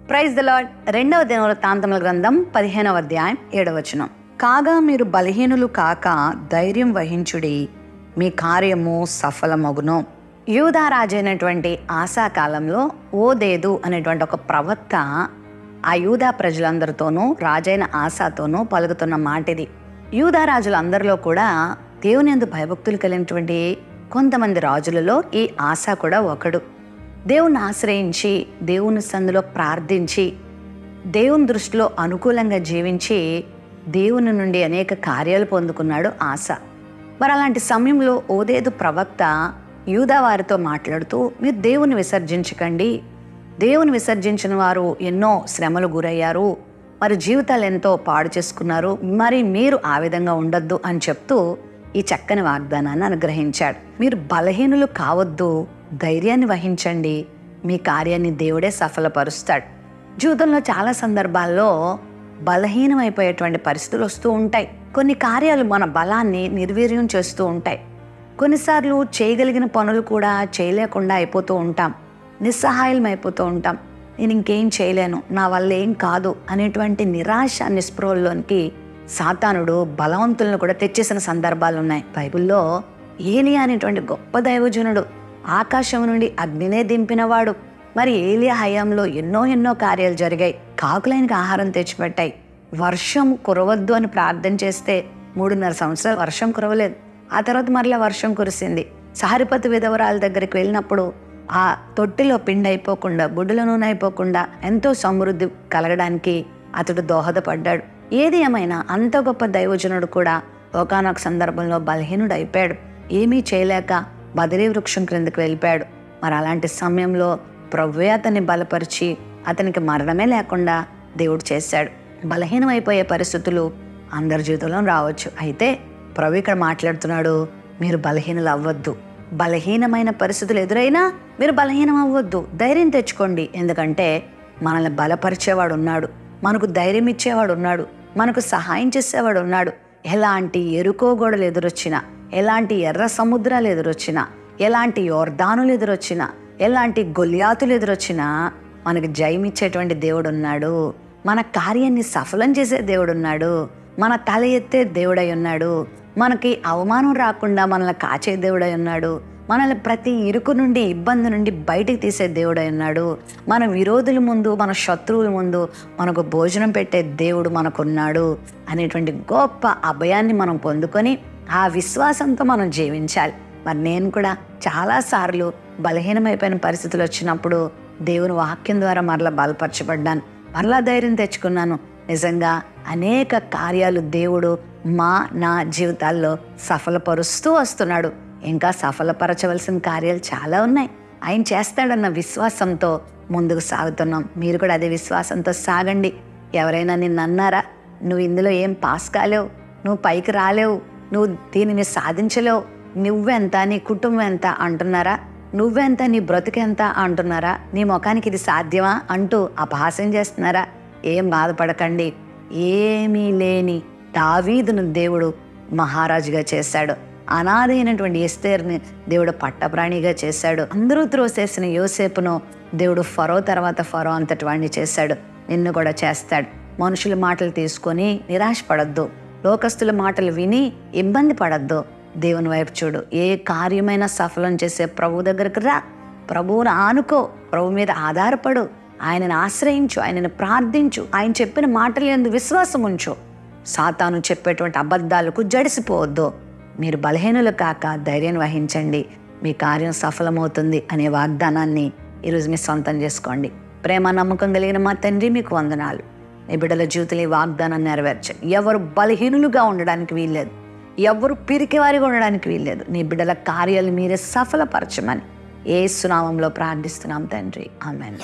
Praise the lord. 2వ దినవృత్తాంతముల గ్రంథం 15వ అధ్యాయం 7వ వచనం. కాగా మీరు బలహీనులు కాక ధైర్యం వహించుడి, మీ కార్యము సఫలమగును. యూదా రాజైనటువంటి ఆసా కాలంలో ఓదేదు అనేటువంటి ఒక ప్రవక్త ఆ యూదా ప్రజలందరితోనూ రాజైన ఆసాతోనూ పలుకుతున్న మాట ఇది. యూదా రాజులందరిలో కూడా దేవుని యందు భయభక్తులు కలిగినటువంటి కొంతమంది రాజులలో ఈ ఆసా కూడా ఒకడు. దేవుణ్ణి ఆశ్రయించి దేవుని సందులో ప్రార్థించి దేవుని దృష్టిలో అనుకూలంగా జీవించి దేవుని నుండి అనేక కార్యాలు పొందుకున్నాడు ఆసా. మరి అలాంటి సమయంలో ఓదేదు ప్రవక్త యూదా వారితో మాట్లాడుతూ, మీరు దేవుని విసర్జించకండి, దేవుని విసర్జించిన వారు ఎన్నో శ్రమలు గురయ్యారు, మరి జీవితాలు ఎంతో పాడు చేసుకున్నారు, మరి మీరు ఆ విధంగా ఉండొద్దు అని చెప్తూ ఈ చక్కని వాగ్దానాన్ని అనుగ్రహించాడు. మీరు బలహీనులు కావద్దు, ధైర్యాన్ని వహించండి, మీ కార్యాన్ని దేవుడే సఫలపరుస్తాడు. జీవితంలో చాలా సందర్భాల్లో బలహీనమైపోయేటువంటి పరిస్థితులు వస్తూ ఉంటాయి. కొన్ని కార్యాలు మన బలాన్ని నిర్వీర్యం చేస్తూ ఉంటాయి. కొన్నిసార్లు చేయగలిగిన పనులు కూడా చేయలేకుండా అయిపోతూ ఉంటాం, నిస్సహాయం అయిపోతూ ఉంటాం. నేను ఇంకేం చేయలేను, నా వల్ల ఏం కాదు అనేటువంటి నిరాశ నిస్పృహల్లోనికి సాతానుడు బలవంతులను కూడా తెచ్చేసిన సందర్భాలు ఉన్నాయి. బైబిల్లో ఏలియా అనేటువంటి గొప్ప దైవజనుడు, ఆకాశం నుండి అగ్నినే దింపినవాడు. మరి ఏలియా హయాంలో ఎన్నో కార్యాలు జరిగాయి. కాకులైనకి ఆహారం తెచ్చిపెట్టాయి. వర్షం కురవద్దు అని ప్రార్థన చేస్తే 3.5 సంవత్సరాలు వర్షం కురవలేదు. ఆ తర్వాత మరలా వర్షం కురిసింది. సారిపతు విధవరాల దగ్గరికి వెళ్ళినప్పుడు ఆ తొట్టిలో పిండి అయిపోకుండా, బుడ్డల నూనె అయిపోకుండా ఎంతో సమృద్ధి కలగడానికి అతడు దోహదపడ్డాడు. ఏది ఏమైనా అంత గొప్ప దైవజనుడు కూడా ఒకానొక సందర్భంలో బలహీనుడు అయిపోయాడు. ఏమీ చేయలేక బదరీ వృక్షం క్రిందకి వెళ్ళిపోయాడు. మరి అలాంటి సమయంలో ప్రభువే అతన్ని బలపరిచి అతనికి మరణమే లేకుండా దేవుడు చేశాడు. బలహీనమైపోయే పరిస్థితులు అందరి జీవితంలో రావచ్చు. అయితే ప్రభు ఇక్కడ మాట్లాడుతున్నాడు, మీరు బలహీనులు అవ్వద్దు. బలహీనమైన పరిస్థితులు ఎదురైనా మీరు బలహీనం అవ్వద్దు, ధైర్యం తెచ్చుకోండి. ఎందుకంటే మనల్ని బలపరిచేవాడు ఉన్నాడు, మనకు ధైర్యం ఇచ్చేవాడు ఉన్నాడు, మనకు సహాయం చేసేవాడు ఉన్నాడు. ఎలాంటి ఎరుకోగోడలు ఎదురొచ్చినా, ఎలాంటి ఎర్ర సముద్రాలు ఎదురొచ్చినా, ఎలాంటి యోర్దానులు ఎదురొచ్చినా, ఎలాంటి గొలియాతులు ఎదురొచ్చినా మనకు జయమిచ్చేటువంటి దేవుడు ఉన్నాడు. మన కార్యాన్ని సఫలం చేసే దేవుడు ఉన్నాడు. మన తల ఎత్తే దేవుడై ఉన్నాడు. మనకి అవమానం రాకుండా మనల్ని కాచే దేవుడై ఉన్నాడు. మనల్ని ప్రతి ఇరుకు నుండి, ఇబ్బంది నుండి బయటికి తీసే దేవుడై ఉన్నాడు. మన విరోధుల ముందు, మన శత్రువుల ముందు మనకు భోజనం పెట్టే దేవుడు మనకున్నాడు అనేటువంటి గొప్ప అభయాన్ని మనం పొందుకొని ఆ విశ్వాసంతో మనం జీవించాలి. మరి నేను కూడా చాలాసార్లు బలహీనమైపోయిన పరిస్థితులు వచ్చినప్పుడు దేవుని వాక్యం ద్వారా మరలా బలపరచబడ్డాను, మరలా ధైర్యం తెచ్చుకున్నాను. నిజంగా అనేక కార్యాలు దేవుడు నా జీవితాల్లో సఫలపరుస్తూ వస్తున్నాడు. ఇంకా సఫలపరచవలసిన కార్యాలు చాలా ఉన్నాయి. ఆయన చేస్తాడన్న విశ్వాసంతో ముందుకు సాగుతున్నాం. మీరు కూడా అదే విశ్వాసంతో సాగండి. ఎవరైనా నిన్ను అన్నారా, నువ్వు ఇందులో ఏం పాస్ కాలేవు, నువ్వు పైకి రాలేవు, నువ్వు దీనిని సాధించలేవు, నువ్వెంత, నీ కుటుంబం ఎంత అంటున్నారా, నువ్వెంత, నీ బ్రతుకెంత అంటున్నారా, నీ ముఖానికి ఇది సాధ్యమా అంటూ అపహాస్యం చేస్తున్నారా? ఏం బాధపడకండి. ఏమీ లేని దావీదును దేవుడు మహారాజుగా చేశాడు. అనాథైనటువంటి ఎస్తేర్ని దేవుడు పట్టప్రాణిగా చేశాడు. అందరూ త్రోసేసిన యోసేపును దేవుడు ఫరో తర్వాత ఫరో అంతటి వాడిని చేశాడు. నిన్ను కూడా చేస్తాడు. మనుషుల మాటలు తీసుకొని నిరాశపడద్దు, లోకస్తుల మాటలు విని ఇబ్బంది పడద్దు. దేవుని వైపు చూడు. ఏ కార్యమైనా సఫలం చేసే ప్రభు దగ్గరకు రా, ప్రభువును ఆనుకో, ప్రభు మీద ఆధారపడు, ఆయనను ఆశ్రయించు, ఆయనను ప్రార్థించు, ఆయన చెప్పిన మాటలు యందు విశ్వాసం ఉంచు. సాతాను చెప్పేటువంటి అబద్ధాలకు జడిసిపోవద్దు. మీరు బలహీనులు కాక ధైర్యం వహించండి, మీ కార్యం సఫలమవుతుంది అనే వాగ్దానాన్ని ఈరోజు మీ సొంతం చేసుకోండి. ప్రేమ నమ్మకం కలిగిన మా తండ్రి, మీకు వందనాలు. మీ బిడ్డల జీవితంలో ఈ వాగ్దానాన్ని నెరవేర్చండి. ఎవరు బలహీనులుగా ఉండడానికి వీల్లేదు, ఎవరు పిరికివారిగా ఉండడానికి వీల్లేదు. నీ బిడ్డల కార్యాలు మీరే సఫలపరచమని యేసు నామములో ప్రార్థిస్తున్నాం తండ్రి, ఆమేన్.